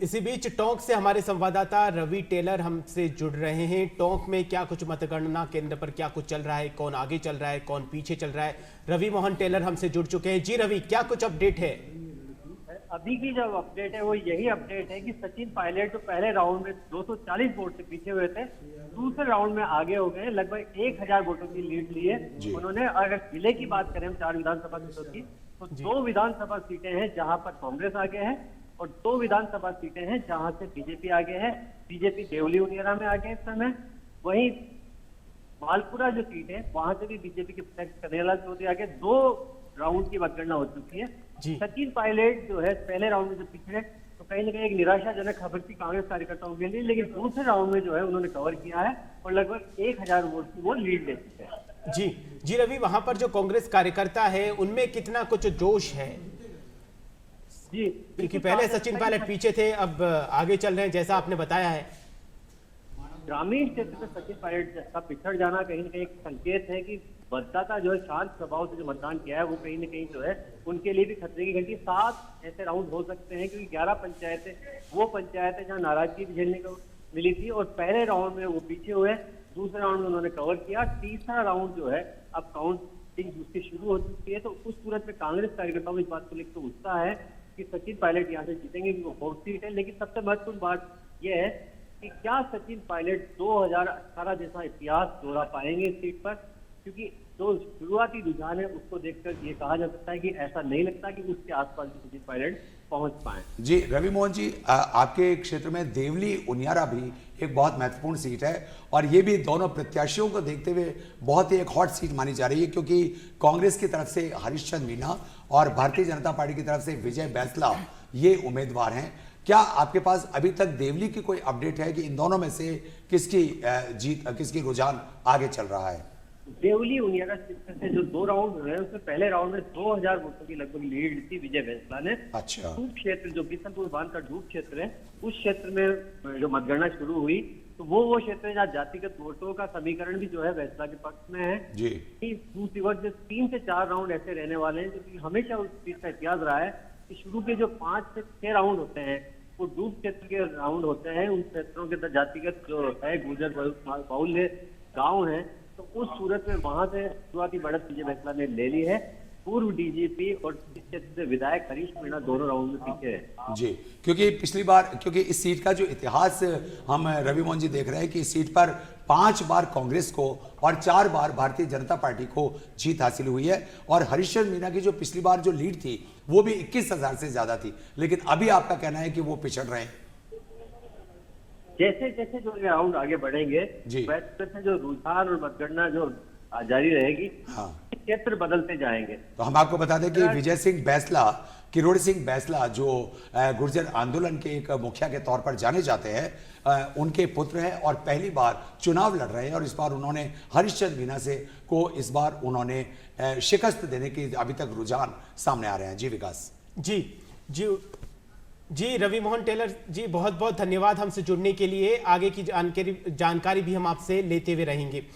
इसी बीच टोंक से हमारे संवाददाता रवि टेलर हमसे जुड़ रहे हैं। टोंक में क्या कुछ मतगणना केंद्र पर क्या कुछ चल रहा है, कौन आगे चल रहा है, कौन पीछे चल रहा है, रवि मोहन टेलर हमसे जुड़ चुके हैं। जी रवि, क्या कुछ अपडेट है? अभी की जो अपडेट है वो यही अपडेट है कि सचिन पायलट जो पहले राउंड में 240 वोट से पीछे हुए थे, दूसरे राउंड में आगे हो गए। लगभग 1000 वोटों की लीड ली है उन्होंने। अगर जिले की बात करें हम 4 विधानसभा सीटों की, तो 2 विधानसभा सीटें हैं जहां पर कांग्रेस आगे है और 2 विधानसभा सीटें हैं जहां से बीजेपी आगे है। बीजेपी देवली उनियारा में आगे है इस समय। वहीं मालपुरा जो सीट है वहां से भी बीजेपी के प्रत्यक्ष कन्हैयालाल चौधरी आगे। 2 राउंड की मतगणना हो चुकी है। सचिन पायलट जो है पहले राउंड में जब पिछड़े तो कहीं ना कहीं एक निराशाजनक खबर थी कांग्रेस कार्यकर्ताओं के लिए, लेकिन दूसरे राउंड में जो है उन्होंने कवर किया है और लगभग 1000 वोट की वो लीड ले चुके हैं। जी रवि, वहां पर जो कांग्रेस कार्यकर्ता है उनमें कितना कुछ जोश है? जी, क्योंकि पहले सचिन पायलट पीछे थे, अब आगे चल रहे हैं जैसा आपने बताया है। ग्रामीण क्षेत्र में सचिन पायलट का पिछड़ जाना कहीं ना कहीं एक संकेत है कि मतदाता जो है शांत स्वभाव से जो मतदान किया है वो कहीं ना कहीं जो है उनके लिए भी खतरे की घंटी। 7 ऐसे राउंड हो सकते हैं क्योंकि 11 पंचायतें वो पंचायतें जहां नाराजगी भी झेलने को मिली थी और पहले राउंड में वो पीछे हुए, दूसरे राउंड में उन्होंने कवर किया। तीसरा राउंड जो है अब काउंटिंग उसकी शुरू हो चुकी है। तो उस सूरत में कांग्रेस कार्यकर्ताओं में इस बात को लेकर उत्साह है कि सचिन पायलट यहाँ से जीतेंगे, वो 4 सीट है। लेकिन सबसे महत्वपूर्ण बात यह है कि क्या सचिन पायलट 2018 जैसा इतिहास दोहरा पाएंगे इस सीट पर, क्योंकि जो शुरुआती रुझान है उसको देखकर ये कहा जा सकता है कि ऐसा नहीं लगता कि उसके आसपास भी सचिन पायलट पहुंच पाए। जी रवि मोहन जी, आपके क्षेत्र में देवली उनियारा भी एक बहुत महत्वपूर्ण सीट है और ये भी दोनों प्रत्याशियों को देखते हुए बहुत ही एक हॉट सीट मानी जा रही है, क्योंकि कांग्रेस की तरफ से हरीशचंद्र मीना और भारतीय जनता पार्टी की तरफ से विजय बैंसला ये उम्मीदवार हैं। क्या आपके पास अभी तक देवली की कोई अपडेट है कि इन दोनों में से किसकी जीत, किसकी रुझान आगे चल रहा है? देवली उनियारा क्षेत्र से जो 2 राउंड हुए हैं उसमें पहले राउंड में 2000 वोटों की लगभग लीड थी विजय बैंसला ने। अच्छा। ढूब क्षेत्र जो किशनपुर बांध का ढूब क्षेत्र है, उस क्षेत्र में जो मतगणना शुरू हुई तो वो क्षेत्र है जहाँ जातिगत वोटों का समीकरण भी जो है बैंसला के पक्ष में है। जी। दूसरी वर्ष 3 से 4 राउंड ऐसे रहने वाले हैं, क्योंकि हमेशा उस चीज का इतिहास रहा है कि शुरू के जो 5 से 6 राउंड होते हैं वो डूब क्षेत्र के राउंड होते हैं। उन क्षेत्रों के अंदर जातिगत जो है गुर्जर बाहुल्य गाँव है, तो उस सूरत में वहां से शुरुआती बढ़त विजय बैंसला ने ले ली है। पूर्व डीजीपी और इस क्षेत्र से विधायक हरीश मीणा दोनों राउंड में पीछे है। जी, क्योंकि पिछली बार, क्योंकि इस सीट का जो इतिहास हम रवि मोहन जी देख रहे हैं कि इस सीट पर 5 बार कांग्रेस को और 4 बार भारतीय जनता पार्टी को जीत हासिल हुई है और हरीशचंद्र मीना की जो पिछली बार जो लीड थी वो भी 21,000 से ज्यादा थी, लेकिन अभी आपका कहना है कि वो पिछड़ रहे हैं। जैसे जैसे जो राउंड आगे बढ़ेंगे वैसे जो रुझान और मतगणना जो जारी रहेगी, हाँ, क्षेत्र बदलते जाएंगे। तो हम आपको बता दें कि विजय सिंह बैंसला, किरोड़ी सिंह बैंसला जो गुर्जर आंदोलन के एक मुखिया के तौर पर जाने जाते हैं, उनके पुत्र हैं और पहली बार चुनाव लड़ रहे हैं और इस बार उन्होंने हरीशचंद्र मीना से को इस बार उन्होंने शिकस्त देने के अभी तक रुझान सामने आ रहे हैं। जी विकास। जी रवि मोहन टेलर जी, बहुत बहुत धन्यवाद हमसे जुड़ने के लिए। आगे की जानकारी भी हम आपसे लेते हुए रहेंगे।